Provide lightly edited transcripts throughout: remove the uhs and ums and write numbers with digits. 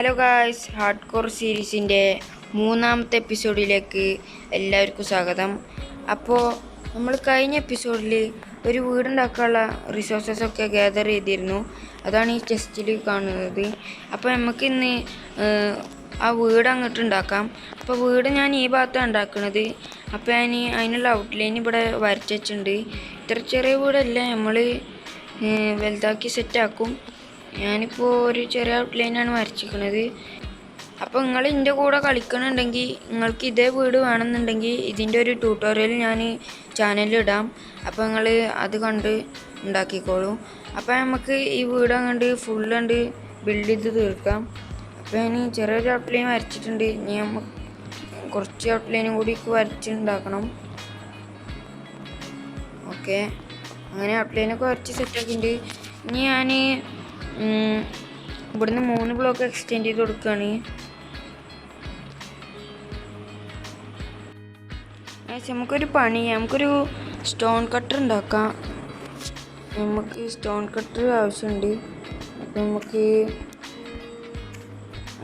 Hello guys, hard core സീരീസിൻ്റെ മൂന്നാമത്തെ എപ്പിസോഡിലേക്ക് എല്ലാവർക്കും സ്വാഗതം. അപ്പോൾ നമ്മൾ കഴിഞ്ഞ എപ്പിസോഡിൽ ഒരു വീടുണ്ടാക്കാനുള്ള റിസോഴ്സസൊക്കെ ഗ്യാദർ ചെയ്തിരുന്നു. അതാണ് ഈ ടെസ്റ്റിൽ കാണുന്നത്. അപ്പോൾ നമുക്ക് ഇന്ന് ആ വീട് അങ്ങോട്ട് ഉണ്ടാക്കാം. അപ്പോൾ വീട് ഞാൻ ഈ ഭാഗത്താണ് ഉണ്ടാക്കുന്നത്. അപ്പോൾ ഞാൻ അതിനുള്ള ഔട്ട്ലൈൻ ഇവിടെ വരച്ച് വെച്ചിട്ടുണ്ട്. ഇത്ര ചെറിയ വീടല്ല, നമ്മൾ വലുതാക്കി സെറ്റാക്കും. ഞാനിപ്പോൾ ഒരു ചെറിയ ഔട്ട്ലൈനാണ് വരച്ചിരിക്കുന്നത്. അപ്പോൾ നിങ്ങൾ ഇതിൻ്റെ കൂടെ കളിക്കണമെന്നുണ്ടെങ്കിൽ, നിങ്ങൾക്ക് ഇതേ വീട് വേണമെന്നുണ്ടെങ്കിൽ ഇതിൻ്റെ ഒരു ട്യൂട്ടോറിയൽ ഞാൻ ചാനലിലിടാം. അപ്പോൾ നിങ്ങൾ അത് കണ്ട് ഉണ്ടാക്കിക്കോളൂ. അപ്പോൾ നമുക്ക് ഈ വീട് അങ്ങോട്ട് ഫുള്ള് ബിൽഡ് ചെയ്ത് തീർക്കാം. അപ്പോൾ ഞാൻ ചെറിയൊരു ഔട്ട്ലൈൻ വരച്ചിട്ടുണ്ട്. ഇനി നമുക്ക് കുറച്ച് ഔട്ട്ലൈനും കൂടി വരച്ചുണ്ടാക്കണം. ഓക്കെ, അങ്ങനെ ഔട്ട്ലൈനൊക്കെ വരച്ച് സെറ്റാക്കിയിട്ടുണ്ട്. ഇനി ഞാൻ ഇവിടുന്ന് 3 ബ്ലോക്ക് എക്സ്റ്റെൻഡ് ചെയ്ത് കൊടുക്കുകയാണ്. നമുക്കൊരു പണി, നമുക്കൊരു സ്റ്റോൺ കട്ടർ ഉണ്ടാക്കാം. നമുക്ക് സ്റ്റോൺ കട്ടർ ആവശ്യമുണ്ട്. അപ്പം നമുക്ക്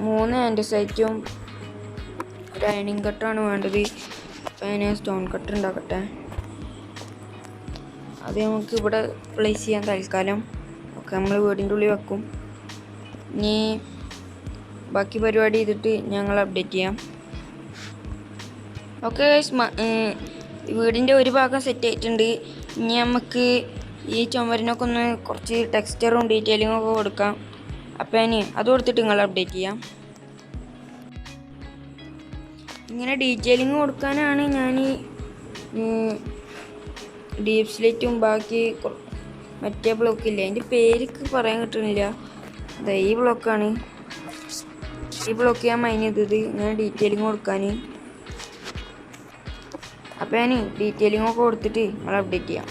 3 ആൻഡസൈറ്റും ഒരു അയണിങ് കട്ടറാണ് വേണ്ടത്. അപ്പം ഞാൻ സ്റ്റോൺ കട്ടർ ഉണ്ടാക്കട്ടെ. അത് നമുക്ക് ഇവിടെ പ്ലേസ് ചെയ്യാൻ തൽക്കാലം. ഒക്കെ നമ്മൾ വീടിൻ്റെ ഉള്ളിൽ വെക്കും. ഇനി ബാക്കി പരിപാടി ചെയ്തിട്ട് ഞങ്ങൾ അപ്ഡേറ്റ് ചെയ്യാം. ഓക്കെ, വീടിൻ്റെ ഒരു ഭാഗം സെറ്റ് ആയിട്ടുണ്ട്. ഇനി നമുക്ക് ഈ ചുമരിനൊക്കെ ഒന്ന് കുറച്ച് ടെക്സ്ചറും ഡീറ്റെയിലിങ്ങും ഒക്കെ കൊടുക്കാം. അപ്പോൾ ഞാൻ അത് കൊടുത്തിട്ട് നിങ്ങൾ അപ്ഡേറ്റ് ചെയ്യാം. ഇങ്ങനെ ഡീറ്റെയിലിങ് കൊടുക്കാനാണ് ഞാൻ ഡീപ് സ്ലേറ്റും ബാക്കി മറ്റേ ബ്ലോക്കില്ലേ, അതിൻ്റെ പേരൊക്കെ പറയാൻ കിട്ടുന്നില്ല. അതെ, ഈ ബ്ലോക്കാണ്. ഈ ബ്ലോക്ക് ഞാൻ മൈൻ ചെയ്തത് ഇങ്ങനെ ഡീറ്റെയിലിങ് കൊടുക്കാൻ. അപ്പോൾ ഞാൻ ഡീറ്റെയിലിംഗ് ഒക്കെ കൊടുത്തിട്ട് നമ്മൾ അപ്ഡേറ്റ് ചെയ്യാം.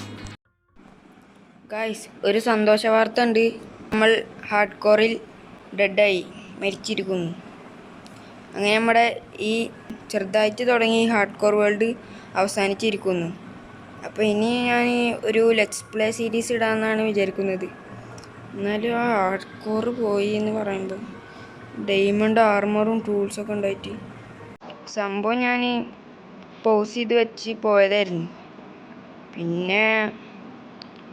ഗായ്സ്, ഒരു സന്തോഷ വാർത്ത ഉണ്ട്. നമ്മൾ ഹാർഡ് കോറിൽ ഡെഡായി മരിച്ചിരിക്കുന്നു. അങ്ങനെ നമ്മുടെ ഈ ചെറുതായിട്ട് തുടങ്ങി ഹാർഡ് കോർ വേൾഡ് അവസാനിച്ചിരിക്കുന്നു. അപ്പോൾ ഇനി ഞാൻ ഒരു ലെറ്റ്സ് പ്ലേ സീരീസ് ഇടാമെന്നാണ് വിചാരിക്കുന്നത്. എന്നാലും ആ ഹാർഡ് കോർ പോയി എന്ന് പറയുമ്പോൾ ഡയമണ്ട് ആർമറും ടൂൾസൊക്കെ ഉണ്ടായിട്ട് സംഭവം ഞാൻ പോസ് ചെയ്ത് വെച്ച് പോയതായിരുന്നു. പിന്നെ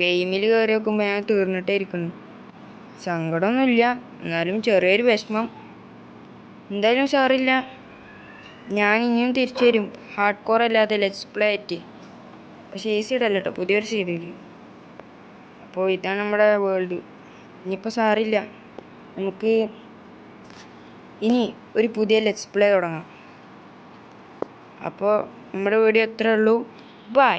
ഗെയിമിൽ കയറി നോക്കുമ്പോൾ ഞാൻ തീർന്നിട്ടേ ഇരിക്കുന്നു. സങ്കടമൊന്നുമില്ല, എന്നാലും ചെറിയൊരു വിഷമം. എന്തായാലും സാറില്ല, ഞാൻ ഇനിയും തിരിച്ചു വരും ഹാർഡ് കോർ അല്ലാതെ ലെറ്റ്സ് പ്ലേ ആയിട്ട്. പക്ഷേ ഈ സൈഡല്ല കേട്ടോ, പുതിയൊരു സൈഡിൽ. അപ്പോൾ ഇതാണ് നമ്മുടെ വേൾഡ്. ഇനിയിപ്പോൾ സാറില്ല, നമുക്ക് ഇനി ഒരു പുതിയ ലെറ്റ്സ് പ്ലേ തുടങ്ങാം. അപ്പോൾ നമ്മുടെ വീഡിയോ എത്രയേ ഉള്ളൂ. ബൈ.